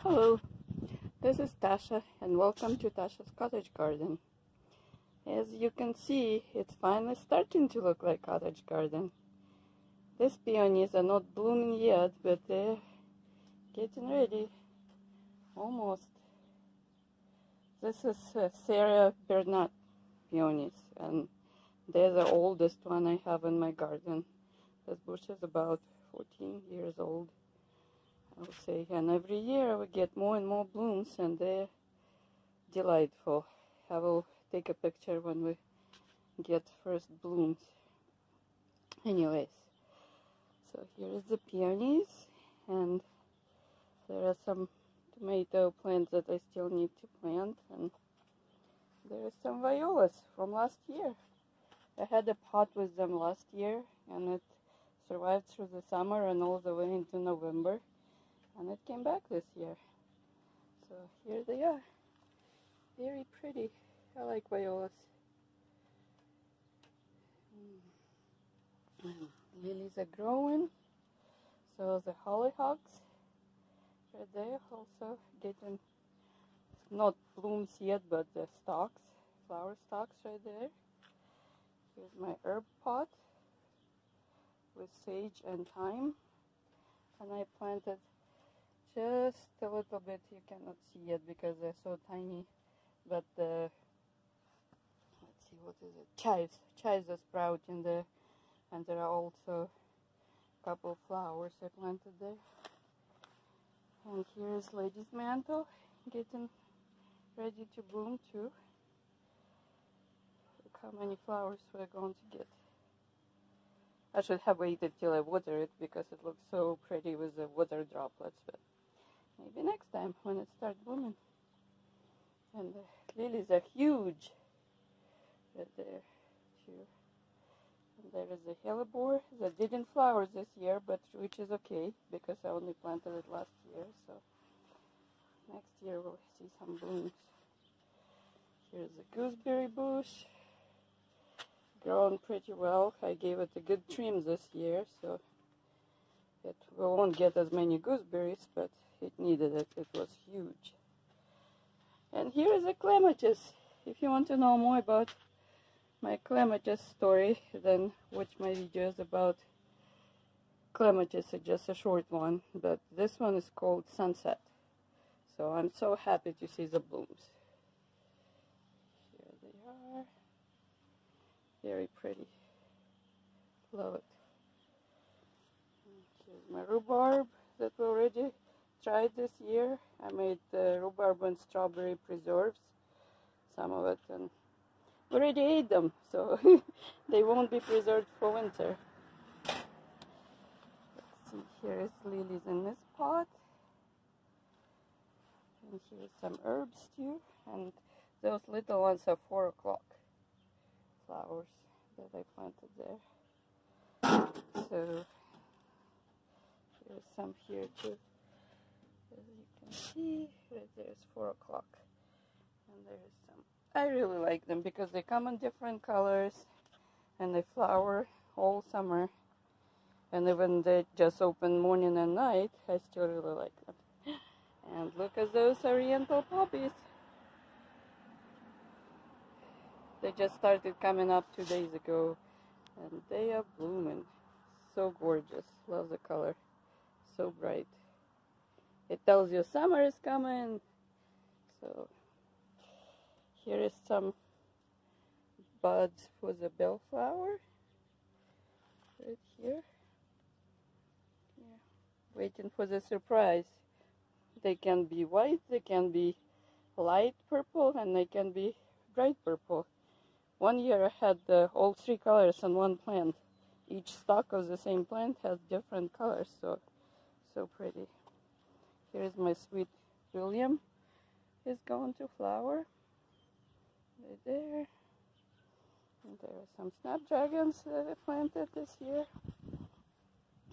Hello, this is Tasha and welcome to Tasha's Cottage Garden. As you can see, it's finally starting to look like cottage garden. These peonies are not blooming yet, but they're getting ready, almost. This is Sarah Bernard peonies, and they're the oldest one I have in my garden. This bush is about 14 years old, I would say, and every year we get more and more blooms, and they're delightful. I will take a picture when we get first blooms. Anyways, so here is the peonies, and there are some tomato plants that I still need to plant, and there are some violas from last year. I had a pot with them last year, and it survived through the summer and all the way into November, and it came back this year. So here they are. Very pretty. I like violas. Lilies are growing. So the hollyhocks right there also getting, not blooms yet, but the stalks, flower stalks right there. Here's my herb pot with sage and thyme, and I planted just a little bit. You cannot see it because they're so tiny, but the, let's see, what is it, chives are sprouting there, and there are also a couple of flowers I planted there. And here's lady's mantle getting ready to bloom too. Look how many flowers we're going to get. I should have waited till I water it because it looks so pretty with the water droplets, but maybe next time when it starts blooming. And the lilies are huge right there too. And there is a hellebore that didn't flower this year, but which is okay because I only planted it last year, so next year we'll see some blooms. Here's a gooseberry bush, grown pretty well. I gave it a good trim this year, so we won't get as many gooseberries, but it needed it. It was huge. And here is a clematis. If you want to know more about my clematis story, then watch my videos about clematis. It's just a short one, but this one is called Sunset. So I'm so happy to see the blooms. Here they are. Very pretty. Love it. Here's my rhubarb that we already tried this year. I made rhubarb and strawberry preserves, some of it, and we already ate them, so they won't be preserved for winter. Let's see, here is lilies in this pot. And here's some herbs too, and those little ones are 4 o'clock flowers that I planted there. So there's some here too. As you can see, right there's 4 o'clock. And there's some. I really like them because they come in different colors and they flower all summer. And even they just open morning and night, I still really like them. And look at those oriental poppies. They just started coming up 2 days ago, and they are blooming. So gorgeous. Love the color. So bright. It tells you summer is coming. So here is some buds for the bellflower. Right here. Yeah. Waiting for the surprise. They can be white, they can be light purple, and they can be bright purple. One year I had all 3 colors on one plant. Each stalk of the same plant has different colors, so pretty. Here's my sweet William. It's going to flower. Right there. And there are some snapdragons that I planted this year.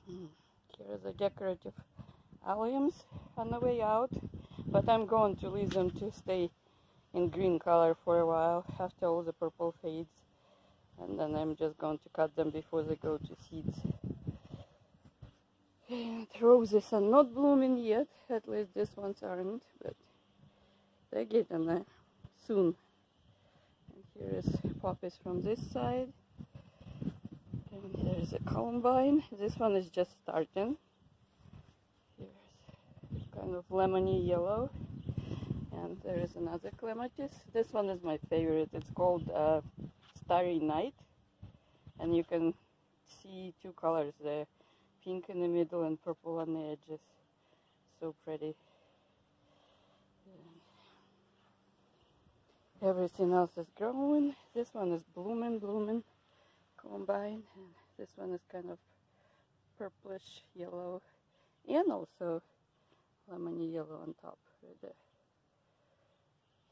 Here are the decorative alliums on the way out, but I'm going to leave them to stay in green color for a while after all the purple fades, and then I'm just going to cut them before they go to seeds. And roses are not blooming yet, at least these ones aren't, but they're getting there soon. And here is poppies from this side. And here is a Columbine. This one is just starting. Here's kind of lemony yellow. And there is another clematis. This one is my favorite. It's called Starry Night. And you can see two colors there. Pink in the middle and purple on the edges. So pretty. And everything else is growing. This one is blooming. Columbine. And this one is kind of purplish yellow. And also lemony yellow on top right there.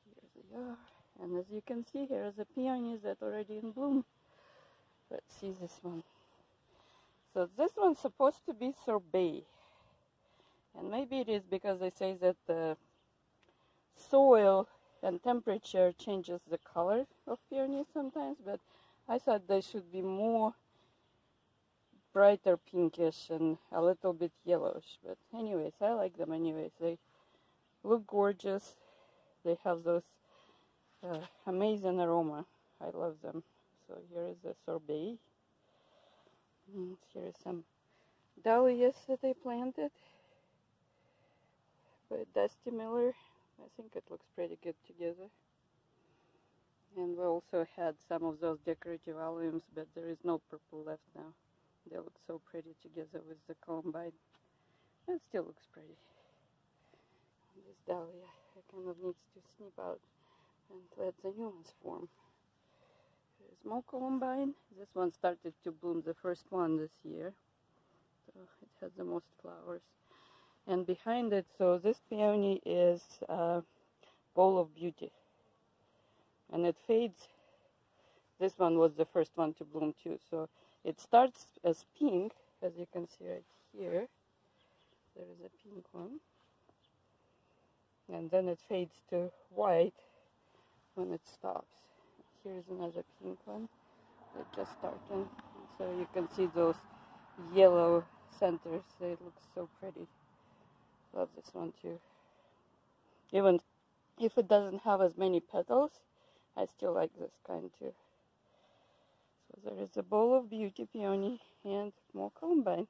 Here they are. And as you can see, here is the peonies that are already in bloom. Let's see this one. So this one's supposed to be sorbet. And maybe it is because they say that the soil and temperature changes the color of peonies sometimes, but I thought they should be more brighter pinkish and a little bit yellowish. But anyways, I like them anyways. They look gorgeous. They have those amazing aroma. I love them. So here is the sorbet. And here is some dahlias that I planted by Dusty Miller. I think it looks pretty good together. And we also had some of those decorative alliums, but there is no purple left now. They look so pretty together with the Columbine. It still looks pretty. And this dahlia kind of needs to snip out and let the new ones form. Small Columbine. This one started to bloom, the first one this year. So it has the most flowers. And behind it, so this peony is Bowl of Beauty. And it fades. This one was the first one to bloom too. So it starts as pink, as you can see right here. There is a pink one. And then it fades to white when it stops. Here's another pink one that just started. So you can see those yellow centers. They look so pretty. Love this one too. Even if it doesn't have as many petals, I still like this kind too. So there is a Bowl of Beauty peony and more Columbine.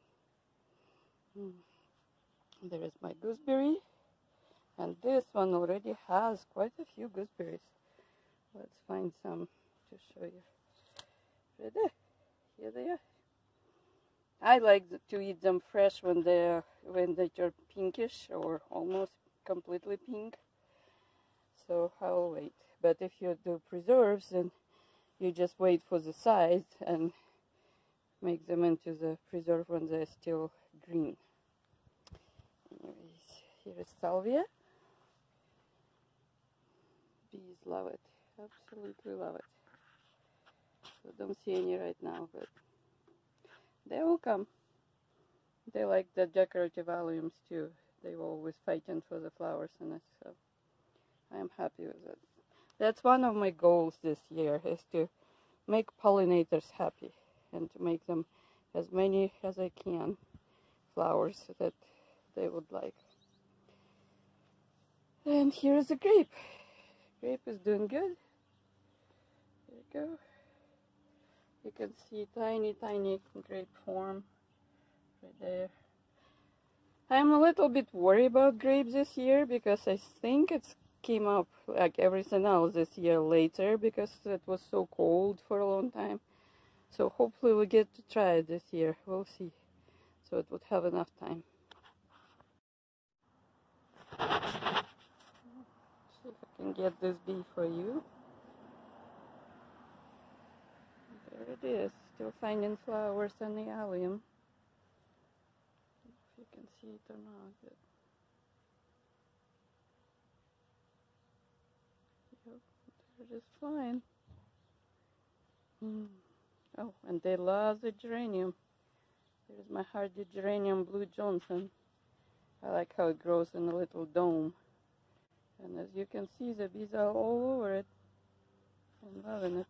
There is my gooseberry. And this one already has quite a few gooseberries. Let's find some to show you. Right there. Here they are. I like to eat them fresh when they're pinkish or almost completely pink. So I'll wait. But if you do preserves, then you just wait for the size and make them into the preserve when they're still green. Anyways, here is salvia. Bees love it. Absolutely love it. So don't see any right now, but they will come. They like the decorative alliums too. They were always fighting for the flowers in it, so I am happy with it. That's one of my goals this year, is to make pollinators happy and to make them as many as I can flowers that they would like. And here is the grape. Grape is doing good. There you go. You can see tiny grape form right there. I'm a little bit worried about grapes this year because I think it's came up like everything else this year later because it was so cold for a long time. So hopefully we get to try it this year. We'll see. So it would have enough time. See if I can get this bee for you. There it is. Still finding flowers on the allium. If you can see it or not. But yep, they're just fine. Oh, and they love the geranium. There's my hardy geranium Blue Johnson. I like how it grows in a little dome. And as you can see, the bees are all over it. I'm loving it.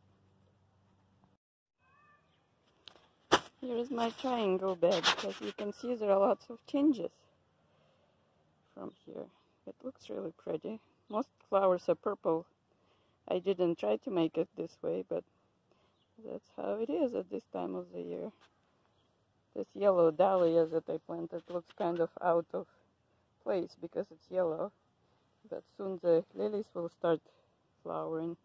Here is my triangle bed. As you can see, there are lots of changes from here. It looks really pretty. Most flowers are purple. I didn't try to make it this way, but that's how it is at this time of the year. This yellow dahlia that I planted looks kind of out of place because it's yellow, but soon the lilies will start flowering.